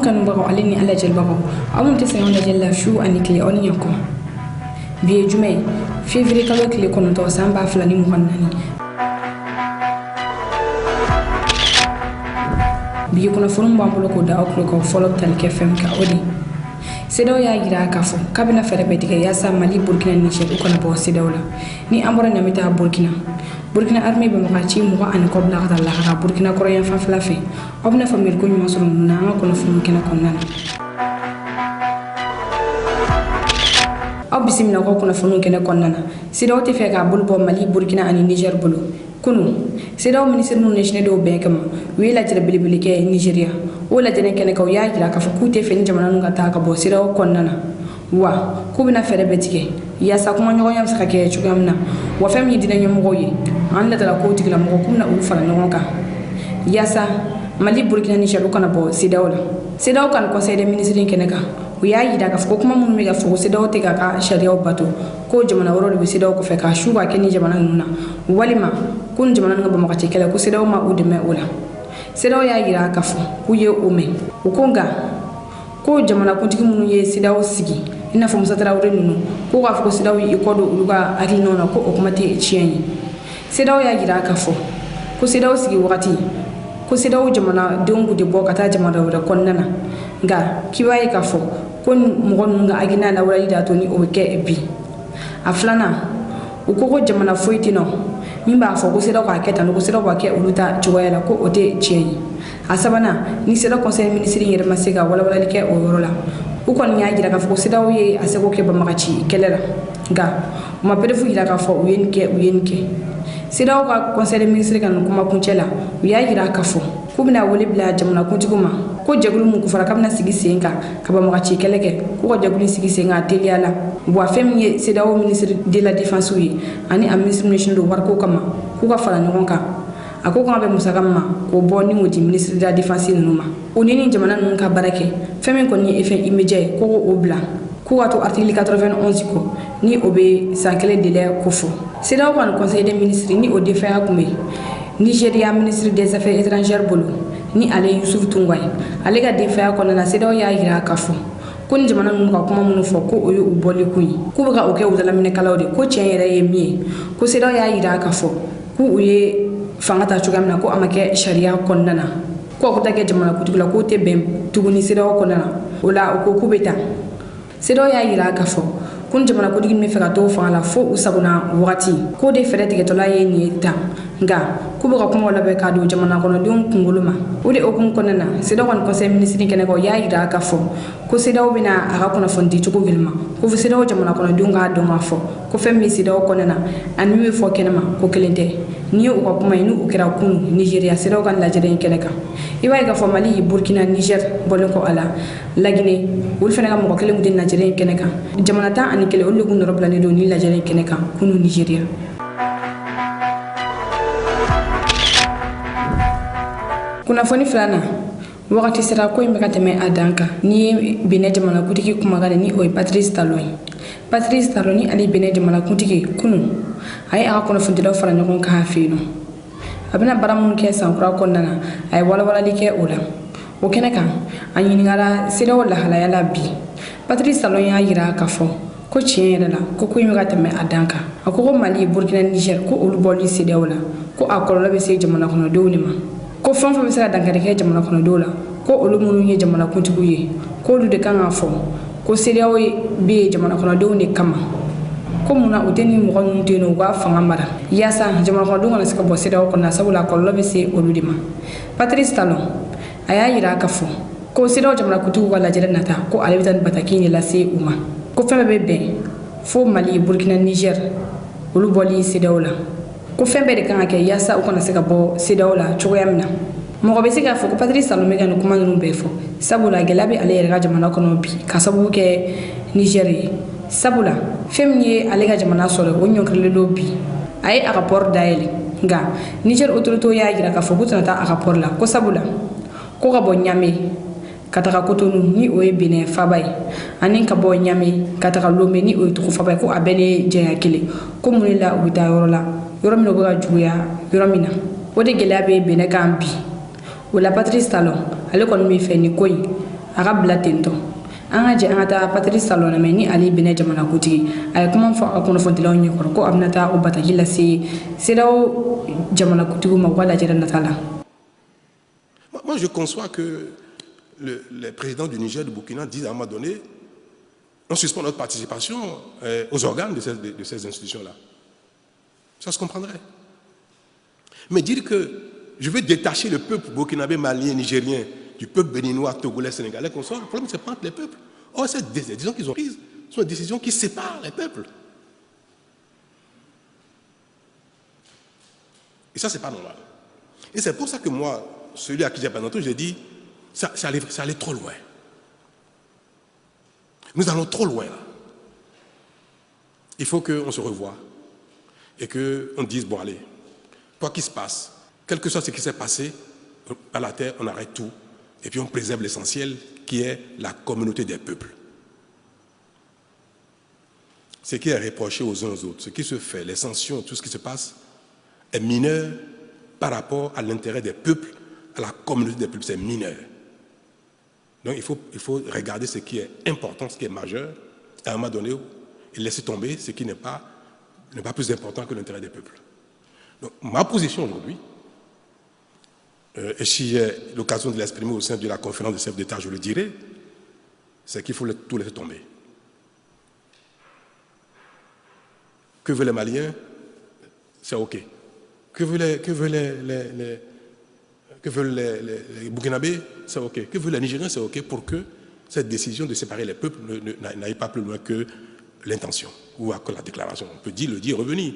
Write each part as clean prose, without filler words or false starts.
kanu bagaw ale ni ala jël bagaw amum te sen on jël la chou ani clé on ñako biye jumay février kalo clé kono to samba flani mu hannani biye kono fulum bambulo ko da oklo ko follow tal kfm ka odi sedo ya gira kafo kabina fere betige ya sa mali burkina niger ko na bo sedo la ni amora nyamita burkina armée be maka ci mo an ko bla kata la burkina ko yan fa flafe obna famir ko nyoma suru na ko na fu kina ko nan bisimina ko kuna funu kene konnana sidaw te feka bulbo mali burkina ani niger bulu kunu sidaw ministre mun nation do benkama wi la jere bilibili ke nigeria wala jene kene ko ya jira ka fu kute fe ni jamana nga ta ka bo sidaw konnana wa ku bina fere betike ya sa kuma nyogo yam saka ke chugamna wa fam yi dina nyomo yi an la tala ko tigla mo kumna u fara nyogo ka ya sa mali burkina niger ko na bo sidaw kan conseil des ministres kene ka uya yida ka foko kuma mun mega foko sedaw te ka sharia bato ko jamana woro be sedaw ko fe ka shuba ke ni jamana nuna walima kun jamana nga bama ka kele ko sedaw ma udeme ula sedaw ya yira ka fo ku ye ome ukonga ko jamana kun tigi mun ye sedaw sigi ina fo musatara wore nunu ko ka foko sedaw yi kodo uluga akili nona ko okumate chienyi sedaw ya yira ka fo ko sedaw sigi wakati ko sedaw jamana dongu de bokata jamana wora konnana nga kiwaye ka fo kon mogon nga agina la wala ida to ni o ke bi aflana ukoko jamana foitino mimba fo ko sera ko aketa no ko sera ko ke uluta chuwela ko ote chieyi asabana ni sera conseil ministre yere masega wala ke o yorola ukon nya jira ka fo sera o ye asego ke ba makachi kelela nga ma pedefu jira ka fo uyenke sera ko conseil ministre kan kuma kunchela uya jira ka fo kubina wole bla jamana kuntiguma ko jagulu mun ko fara kamna sigi senga ka ba makachi keleke ko jagulu sigi senga teliala bo afemye sedawo ministre de la défense wi ani administration do warko kama ko ka fara nyonka ako ko be musakamma ko boni moti ministre de la défense numa onini jamana nun ka barake femen ko ni effet immédiat ko obla ko wato article 91 ko ni obe sankele de la kofo sedawo kan conseil des ministres ni o défa akume Nigeria ministre des affaires étrangères bolo ni ale Yusuf Tungway ale ga defaya ko na sedaw ya hira kafo kun jamana mun ka kuma mun fo ko oyo uboli kuyi ku ga oke udala mine kalawde ko cien yere yemi ko sedaw ya hira kafo ku uye fangata chugamna ko amake sharia konnana ko ko take jamana ku tugula ko te bem tuguni sedaw konnana ola ko ku beta sedaw ya hira kafo kun jamana ko digi me feka to fala fo usabuna wati ko de fere tige to la yeni ta nga kubo ka kuma wala be ka do jamana kono don kunguluma ode okun konana sida kon conseil ministre kene ko ya ida ka fo ko sida obina aka kono fondi to ko vilma ko sida o jamana kono dunga do ma fo ko femmi sida o konana an mi fo kenema ko kelente ni o ko kuma inu o kira kun nigeria sida o kan la jere kene ka iway ga fo mali burkina niger bolen ko ala lagine wul fena mo ko kele mudin na jere kene ka jamana ta an kele o lugun robla ne do ni la jere kene ka kunu nigeria kuna foni flana wakati sera ko imbe kateme adanka ni bine jamana kutiki kumagale ni oy Patrice Talon ni ali bine jamana kutiki kunu ay aka kono fundila fara nyokon ka hafino abina baramun ke sankura konnana ay wala like ola o kenaka anyini ngala sera wala halaya labi Patrice Talon ya yira kafo ko chienela ko imbe kateme adanka akoko mali burkina niger ko oluboli sera wala ko akolo be se jamana kono dowlima ko fanfa be sera dankare ke jamana kono dola ko olumunu ye jamana kuntigu ye ko lu de kan afo ko seriawo be jamana kono do ne kama ko muna uteni mo gon teno wa fanga mara yasa jamana kono do ngala sika bo seriawo kono sabula ko lobe se oludima Patrice Talon aya yira kafo ko seriawo jamana kuntigu wala jere nata ko albitan batakini la se uma ko fembe be fo mali burkina niger oluboli seriawo la ko fembe de kan ke yasa o kono sika bo seriawo la choyamna mo be sika fo ko Patrice Talon mega no kuma no be fo sabula gelabi ale yere jamana kono bi ka sabu ke nigeria sabula femye ale ga jamana solo wonyo krele do bi ay aka port daeli nga niger autorito ya gira ka fo butana ta aka port la ko sabula ko ga bo nyame kataka kotonu ni o ebine fabay anin ka bo nyame kataka lombe ni o to fabay ko abene jeya kile ko munila ubita yorola yoromino go ga juya yoromina wode gelabi bene kambi wala Patrice Talon ale kon mi fe ni koy Arabla tento. Anga ata Patrice Salona meni ali bene jamana kuti ay comment fa ko no fontela on yoro ko abnata o batajila c'est là jamana kuti ma wala jira natala. Moi je conçois que le président du Niger, du Burkina disent à un moment donné on suspend notre participation aux organes de ces institutions-là. Ça se comprendrait. Mais dire que je veux détacher le peuple burkinabé, malien, nigérien du peuple béninois, togolais, sénégalais, qu'on soit, le problème c'est pas entre les peuples. Or, ces décisions qu'ils ont prises sont des décisions qui séparent les peuples. Et ça, c'est pas normal. Et c'est pour ça que moi, celui à qui j'ai parlé tantôt, j'ai dit, ça allait trop loin. Nous allons trop loin là. Il faut qu'on se revoie et qu'on dise, bon allez, quoi qu'il se passe, quel que soit ce qui s'est passé, à la terre, on arrête tout. Et puis on préserve l'essentiel qui est la communauté des peuples. Ce qui est reproché aux uns aux autres, ce qui se fait, les sanctions, tout ce qui se passe, est mineur par rapport à l'intérêt des peuples, à la communauté des peuples, c'est mineur. Donc il faut regarder ce qui est important, ce qui est majeur, à un moment donné, et laisser tomber ce qui n'est pas plus important que l'intérêt des peuples. Donc ma position aujourd'hui, et si j'ai l'occasion de l'exprimer au sein de la conférence des chefs d'État, je le dirai, c'est qu'il faut tout laisser tomber. Que veulent les Maliens? C'est OK. Que veulent les Burkinabés? C'est OK. Que veulent les Nigériens? C'est OK pour que cette décision de séparer les peuples n'aille pas plus loin que l'intention ou que la déclaration. On peut le dire, revenir.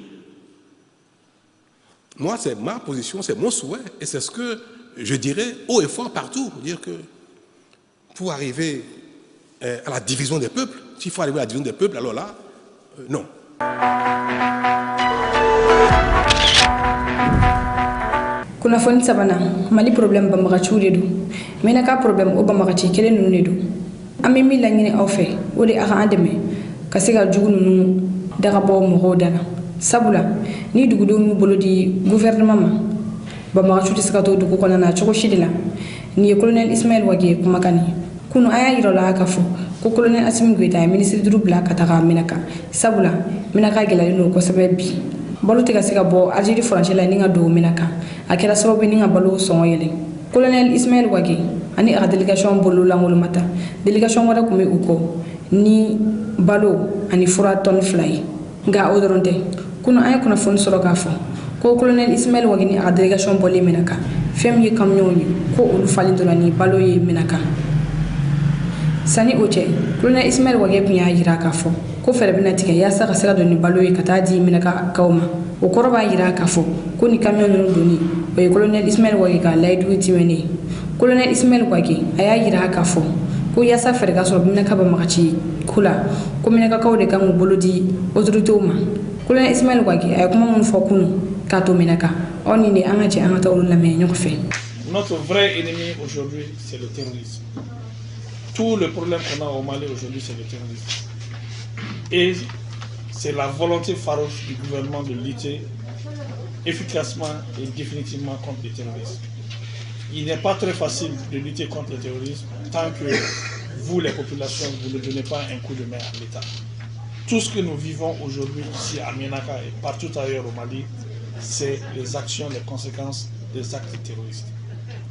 Moi, c'est ma position, c'est mon souhait, et c'est ce que je dirais haut et fort partout. Dire que pour arriver à la division des peuples, s'il faut arriver à la division des peuples, alors là, non. Kuna foni sabana mali problème ba maka chude du mena ka problème o ba maka ci kelen nunu du ami mi la ngini aw fe o de aka andeme ka sega jugu nunu daga bo mo hodana sabula ni dugu do mu bolo di gouvernement ma ba maka chude saka to dugu kona na choko shidila ni colonel Ismaël Wage kuma kani kunu aya iro la aka fo ko colonel Assimi Goïta ministre du bla ka taga menaka sabula menaka gelale no ko sababi balo te ka sega bo Algérie français la ninga do menaka akira sababu ninga balo songo yele colonel Ismaël Wage ani a délégation bolo langol mata délégation wara kumi uko ni balo ani fura ton fly nga odoronte kuno ay kuna fon solo ka fo ko colonel Ismaël Wage ni a délégation bolé menaka fem yi camion yi ko ulu falindona ni balo yi menaka sani oche colonel Ismaël Wage pinya yira ka fo ko fere bina tika ya saka saka doni balo yi kata di menaka kawma o koroba yira ka fo ko ni camion no doni o colonel Ismaël Wage ka laydu timeni colonel Ismaël Wage aya yira ka fo ko ya sa fere ka so menaka ba makachi kula ko menaka kawde kan bolodi autorité ma colonel Ismaël Wage ay kuma mun fo kunu ka to menaka oni ni angaje angata wala me nyoko fe. Notre vrai ennemi aujourd'hui c'est le terrorisme. Tout le problème qu'on a au Mali aujourd'hui c'est le terrorisme. Et c'est la volonté farouche du gouvernement de lutter efficacement et définitivement contre le terrorisme. Il n'est pas très facile de lutter contre le terrorisme tant que vous, les populations, vous ne donnez pas un coup de main à l'État. Tout ce que nous vivons aujourd'hui ici à Menaka et partout ailleurs au Mali, c'est les actions, les conséquences des actes terroristes.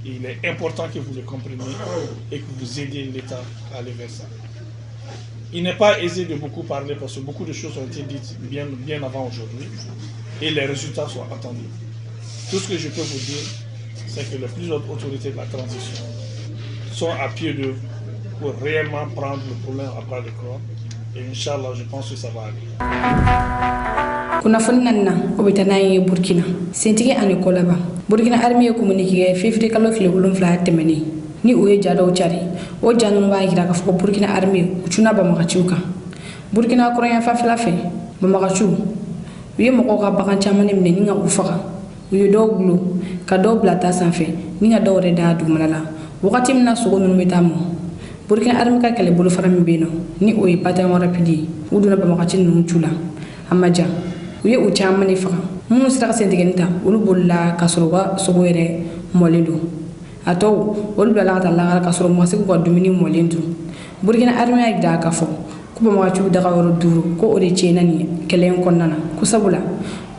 Et il est important que vous le compreniez et que vous aidiez l'État à aller vers ça. Il n'est pas aisé de beaucoup parler parce que beaucoup de choses ont été dites bien avant aujourd'hui et les résultats sont attendus. Tout ce que je peux vous dire, c'est que les plus hautes autorités de la transition sont à pied d'œuvre pour réellement prendre le problème à bras le corps. Et Inch'Allah, je pense que ça va aller. Kuna fonnanna obitana yi Burkina sentigi ane kolaba Burkina armée communiqué février kalo kile wolon fla temeni ni oye jado chari o janu ba gira ka fo Burkina armée uchuna ba makachuka Burkina korean fa flafe ba makachu wiye moko ka bakan chamane mne ninga ufaka wiye do glu ka do blata sanfe ninga do reda du malala wakati mna sogo nunu metamo Burkina armée ka kale bolo farami beno ni oye patama rapidi uduna ba makachin nu chula amaja wiye u chamane faka mun sira sentigenta ulu bolla kasroba sogo yere moledo ato ol bla la la ka soro mo se ko dumini mo lentu burkina army ay da ka fo ko ba ma ci daga woro duru ko ore ce nani kelen konnana ko sabula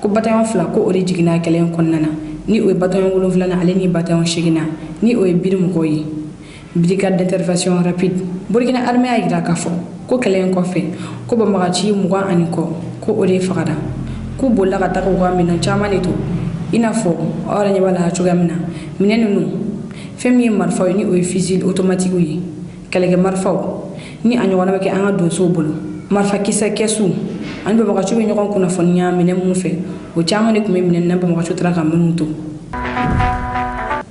ko batayon fla ko ore jigina kelen konnana ni o batayon wolo fla na ale ni batayon shigina ni o birim ko yi brigade d'intervention rapide burkina army ay da ka fo ko kelen ko fe ko ba ma ci mu ga ani ko ore fagada ko bolla ka ta ko ga mina chamani to ina fo ora nya bala chuga mina minenu femi marfa ni o fusil automatique yi kala ga marfa ni anyo wana ke anga do so bolo marfa kisa kesu an be baka chubi nyokon kuna fonya mine mu fe o chama ne kuma mine namba maka chutra ka munto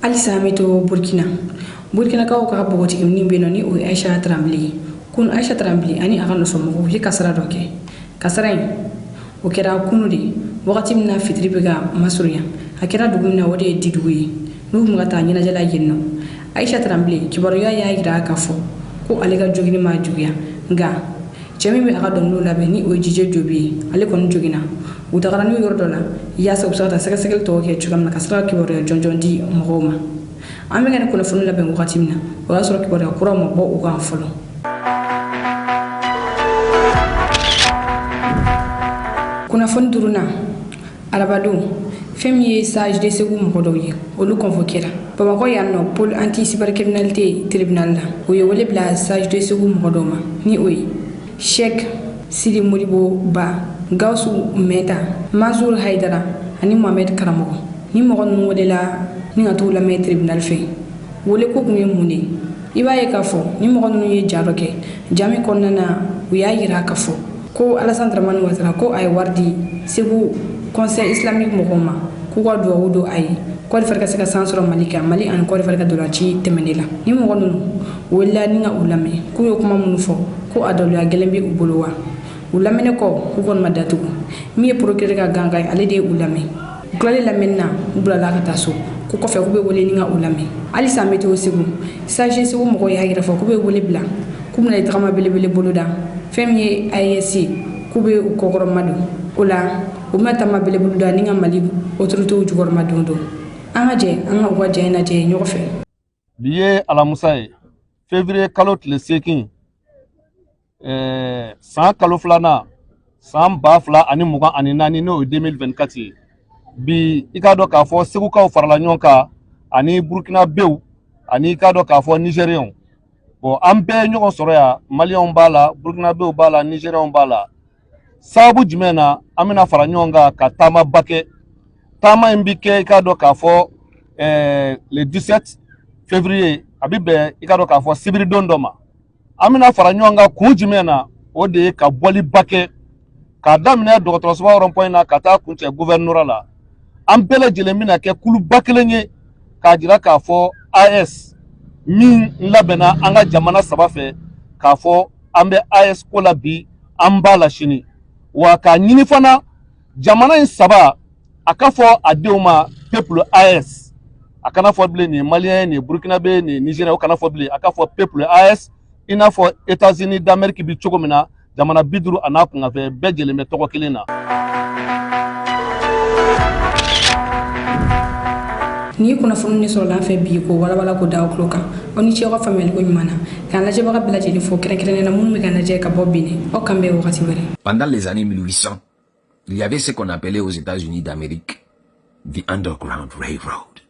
ali samito burkina ka ko ka bogo tikim ni be no ni o Aisha Trambli kun Aisha Trambli ani aga no so mo hi kasara doke kasara o kera kunudi wakati mina fitri be ga masuria akira dugumina wode diduwi nu mu gata nyina jala yenno Aisha Trambli kibaro ya gira ka fo ko ale ga jogini ma jugiya nga jami mi aga don lola be ni o jije jobi ale kon jogina u tagara ni yordola ya sa usata saka saka to ke chugam na kasra kibaro ya jonjondi mohoma ame ngene ko funu la be wakati mina wa soro kibaro ya kura mo bo u ga folo kuna fon duruna arabado femi sage de segum kodoye olu convoquera bamako yanno pôle anti cybercriminalité tribunal la o yewole bla sage de segum kodoma ni oyi Cheikh Sidi Modibo Ba Gausu Meta Mazur Haidara ani Mohamed Karamo ni mo gon wole la ni ngatu la me tribunal fe wole ko ngé muné ibaye ka fo ni mo gon ye jaroke jami konnana wiya yira ka fo ko Alassane Dramane Ouattara ko ay wardi segu conseil islamique mohoma ko do wudo ay ko farka saka sansoro malika mali an ko farka dola ci temenela ni mo gon wala ni nga ulame ko yo kuma mun fo ko adolu ya gelembi ubuluwa ulame ne ko gon madatu mi procureur ka gangay ale de ulame glale la menna ubula la ka taso ko ko fe ko be wole ni nga ulame ali samete o segu sage segu mo ko ya gira fo ko be wole bla kum na itrama bele boluda femye ayesi kube kokoro madu ola o mata mabele boluda ni nga mali autorité o jugor madondo amaje anga waje na je nyofe biye ala musaye février kalot le sekin san kalo flana san ba fla ani mugan ani nani no 2024 bi ikado ka fo segu ka farala nyonka ani burkina bew ani ikado ka fo nigérian bon an bɛɛ ɲɔgɔn sɔrɔ ya maliyɛnw b'a la burkinabew b'a la nigérianw b'a la sababu jumɛn na an bɛna fara ɲɔgɔn kan ka taamaba kɛ taama in bi kɛ i k'a dɔn k'a fɔ le 17 février a bi bɛn i k'a dɔn k'a fɔ sibiridon dɔ ma an bɛna fara ɲɔgɔn kan kun jumɛn na o de ye ka bɔliba kɛ k'a daminɛ dɔgɔtɔrɔsoba rond-point na ka taa kuncɛ gouvernorat la an bɛɛ lajɛlen bɛna kɛ kuluba kelen ye k'a jira k'a fɔ AS min labɛnna an ka jamana saba fɛ k'a fɔ an bɛ AS ko la bi an b'a la sini wa k'a ɲini fana jamana in saba a ka fɔ a denw ma peuple AS a kana fɔ bilen nin ye maliyɛn nin ye burkinabé nin ye nigérien o kana fɔ bilen a ka fɔ peuple AS i n'a fɔ États-Unis d'Amérique bi cogo min na jamana 50 a n'a kunkanfɛ bɛɛ jɛlen bɛ tɔgɔ kelen na. ni kuna funu ni soro la fe bi ko wala wala ko daw kloka oni ci ko famel ko nyumana kan la jeba bela jeli fo kren kren na mun me kan je ka bobine o kambe wakati bare. Pendant les années 1800, il y avait ce qu'on appelait aux États-Unis d'Amérique the Underground Railroad,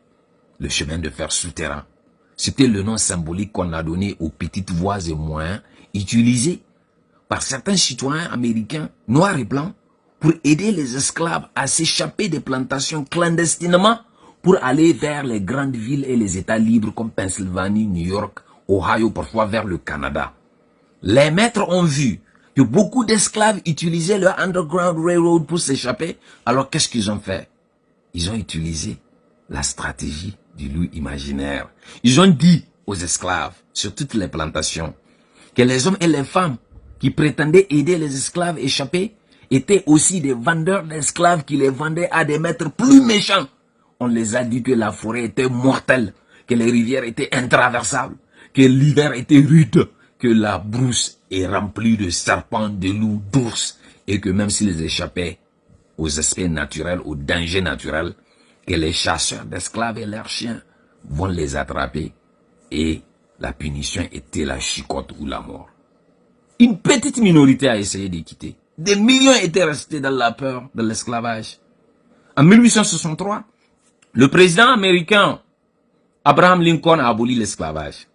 le chemin de fer souterrain. C'était le nom symbolique qu'on a donné aux petites voies et moyens utilisés par certains citoyens américains noirs et blancs pour aider les esclaves à s'échapper des plantations clandestinement pour aller vers les grandes villes et les États libres comme Pennsylvanie, New York, Ohio, parfois vers le Canada. Les maîtres ont vu que beaucoup d'esclaves utilisaient le Underground Railroad pour s'échapper. Alors qu'est-ce qu'ils ont fait? Ils ont utilisé la stratégie du loup imaginaire. Ils ont dit aux esclaves sur toutes les plantations que les hommes et les femmes qui prétendaient aider les esclaves échappés étaient aussi des vendeurs d'esclaves qui les vendaient à des maîtres plus méchants. On les a dit que la forêt était mortelle, que les rivières étaient intraversables, que l'hiver était rude, que la brousse est remplie de serpents, de loups, d'ours, et que même s'ils échappaient aux aspects naturels, aux dangers naturels, que les chasseurs d'esclaves et leurs chiens vont les attraper et la punition était la chicotte ou la mort. Une petite minorité a essayé de quitter. Des millions étaient restés dans la peur de l'esclavage. En 1863, le président américain Abraham Lincoln a aboli l'esclavage.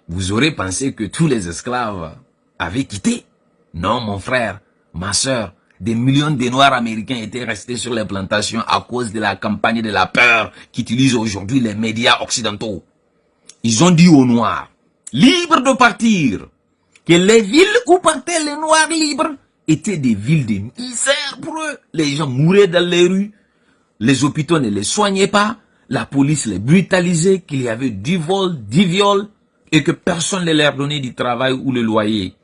Vous aurez pensé que tous les esclaves avaient quitté? Non, mon frère, ma soeur, des millions de Noirs américains étaient restés sur les plantations à cause de la campagne de la peur qu'utilisent aujourd'hui les médias occidentaux. Ils ont dit aux Noirs, libres de partir, que les villes où partaient les Noirs libres étaient des villes de misère pour eux. Les gens mouraient dans les rues, les hôpitaux ne les soignaient pas, la police les brutalisait, qu'il y avait du vol, du viol, et que personne ne leur donnait du travail ou le loyer.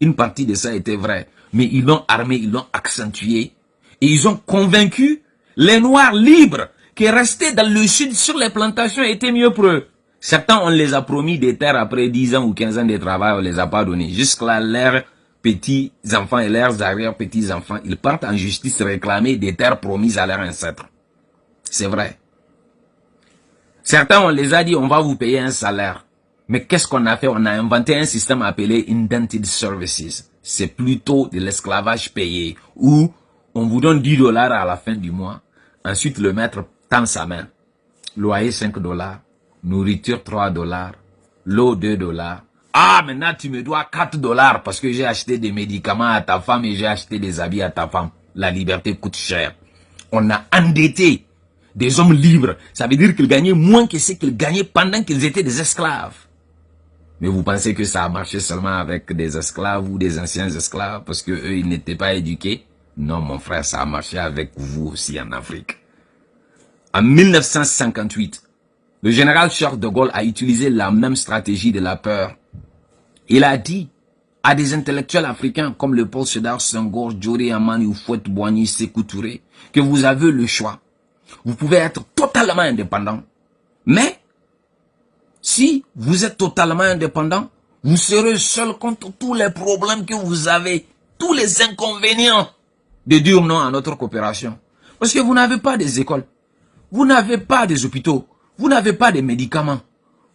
Une partie de ça était vrai, mais ils l'ont armé, ils l'ont accentué, et ils ont convaincu les Noirs libres qui restaient dans le sud sur les plantations étaient mieux pour eux. Certains, on les a promis des terres après 10 ans ou 15 ans de travail, on les a pas donnés. Jusque-là, leurs petits-enfants et leurs arrière-petits-enfants, ils partent en justice réclamer des terres promises à leurs ancêtres. C'est vrai. Certains, on les a dit, on va vous payer un salaire. Mais qu'est-ce qu'on a fait? On a inventé un système appelé Indented Services. C'est plutôt de l'esclavage payé, où on vous donne 10 $ à la fin du mois. Ensuite, le maître tend sa main. Loyer 5 $. Nourriture 3 $, l'eau 2 $. Ah, maintenant tu me dois 4 $ parce que j'ai acheté des médicaments à ta femme et j'ai acheté des habits à ta femme. La liberté coûte cher. On a endetté des hommes libres. Ça veut dire qu'ils gagnaient moins que ce qu'ils gagnaient pendant qu'ils étaient des esclaves. Mais vous pensez que ça a marché seulement avec des esclaves ou des anciens esclaves parce que eux ils n'étaient pas éduqués? Non, mon frère, ça a marché avec vous aussi en Afrique. En 1958, le général Charles de Gaulle a utilisé la même stratégie de la peur. Il a dit à des intellectuels africains comme le Paul Sédar Senghor, Djori Amani, Houphouët-Boigny, Sékou Touré, que vous avez le choix. Vous pouvez être totalement indépendant. Mais, si vous êtes totalement indépendant, vous serez seul contre tous les problèmes que vous avez, tous les inconvénients de dire non à notre coopération. Parce que vous n'avez pas des écoles, vous n'avez pas des hôpitaux, vous n'avez pas de médicaments.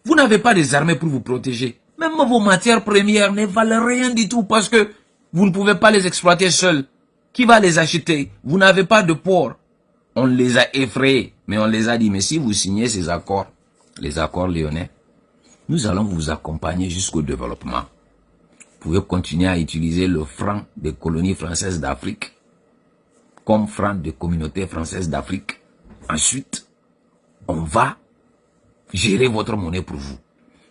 Vous n'avez pas des armées pour vous protéger. Même vos matières premières ne valent rien du tout parce que vous ne pouvez pas les exploiter seuls. Qui va les acheter? Vous n'avez pas de port. On les a effrayés. Mais on les a dit, mais si vous signez ces accords, les accords lyonnais, nous allons vous accompagner jusqu'au développement. Vous pouvez continuer à utiliser le franc des colonies françaises d'Afrique comme franc des communautés françaises d'Afrique. Ensuite, on va gérer votre monnaie pour vous.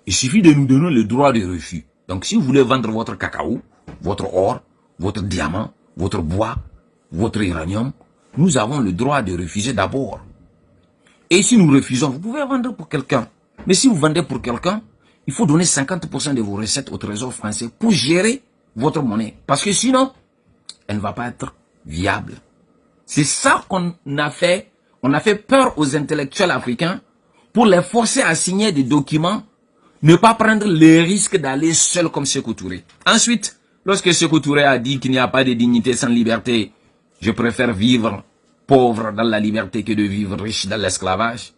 Il suffit de nous donner le droit de refus. Donc si vous voulez vendre votre cacao, votre or, votre diamant, votre bois, votre uranium, nous avons le droit de refuser d'abord. Et si nous refusons, vous pouvez vendre pour quelqu'un. Mais si vous vendez pour quelqu'un, il faut donner 50% de vos recettes au trésor français pour gérer votre monnaie. Parce que sinon, elle ne va pas être viable. C'est ça qu'on a fait. On a fait peur aux intellectuels africains pour les forcer à signer des documents, ne pas prendre le risque d'aller seul comme Sékou Touré. Ensuite, lorsque Sékou Touré a dit qu'il n'y a pas de dignité sans liberté, je préfère vivre pauvre dans la liberté que de vivre riche dans l'esclavage,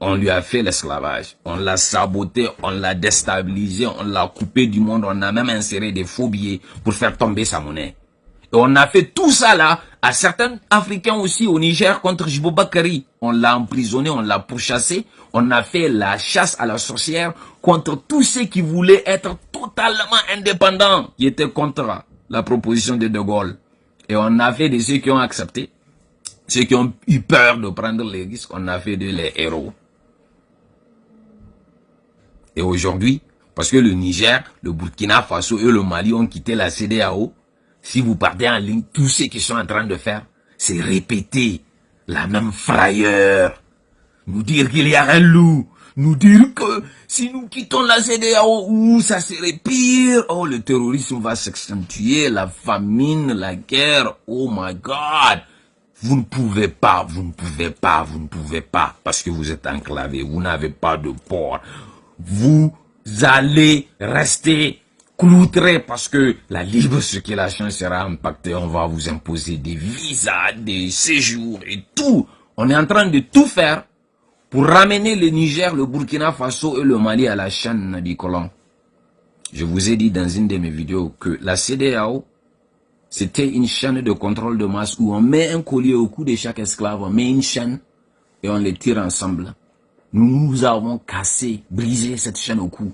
on lui a fait l'esclavage, on l'a saboté, on l'a déstabilisé, on l'a coupé du monde, on a même inséré des faux billets pour faire tomber sa monnaie. Et on a fait tout ça là à certains Africains aussi au Niger contre Jibo Bakary. On l'a emprisonné, on l'a pourchassé. On a fait la chasse à la sorcière contre tous ceux qui voulaient être totalement indépendants, qui étaient contre la proposition de Gaulle. Et on a fait de ceux qui ont accepté, ceux qui ont eu peur de prendre les risques, on a fait de les héros. Et aujourd'hui, parce que le Niger, le Burkina Faso et le Mali ont quitté la CEDEAO, si vous partez en ligne, tous ceux qui sont en train de faire, c'est répéter la même frayeur. Nous dire qu'il y a un loup. Nous dire que si nous quittons la CEDEAO, ça serait pire. Oh, le terrorisme va s'accentuer, la famine, la guerre. Oh my God. Vous ne pouvez pas, vous ne pouvez pas, vous ne pouvez pas. Parce que vous êtes enclavé, vous n'avez pas de port. Vous allez rester cloutré parce que la libre circulation sera impactée. On va vous imposer des visas, des séjours et tout. On est en train de tout faire pour ramener le Niger, le Burkina Faso et le Mali à la chaîne du colon. Je vous ai dit dans une de mes vidéos que la CEDEAO, c'était une chaîne de contrôle de masse où on met un collier au cou de chaque esclave, on met une chaîne et on les tire ensemble. Nous avons cassé, brisé cette chaîne au cou.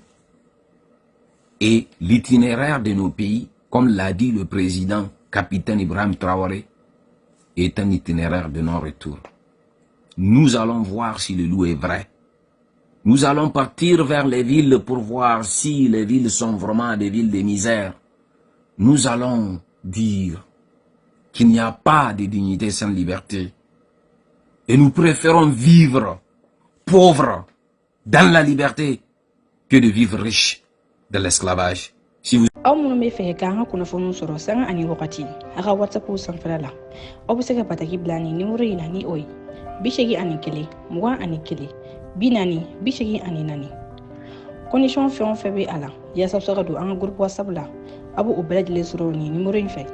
Et l'itinéraire de nos pays, comme l'a dit le président, capitaine Ibrahim Traoré, est un itinéraire de non-retour. Nous allons voir si le loup est vrai. Nous allons partir vers les villes pour voir si les villes sont vraiment des villes de misère. Nous allons dire qu'il n'y a pas de dignité sans liberté. Et nous préférons vivre pauvres dans la liberté que de vivre riches dans l'esclavage. Si vous aw minnu bɛ fɛ k'an ka kunnafoniw sɔrɔ sanga ani wagati a ka whatsapp sanfɛla la aw bɛ se ka bataki bila ni nimero in na ni o ye 81 21 40 84 condition fɛn o fɛn bɛ a la yaasa aw bɛ se ka don an ka groupe whatsapp la a b'o bɛɛ lajɛlen sɔrɔ ni nimero in fɛ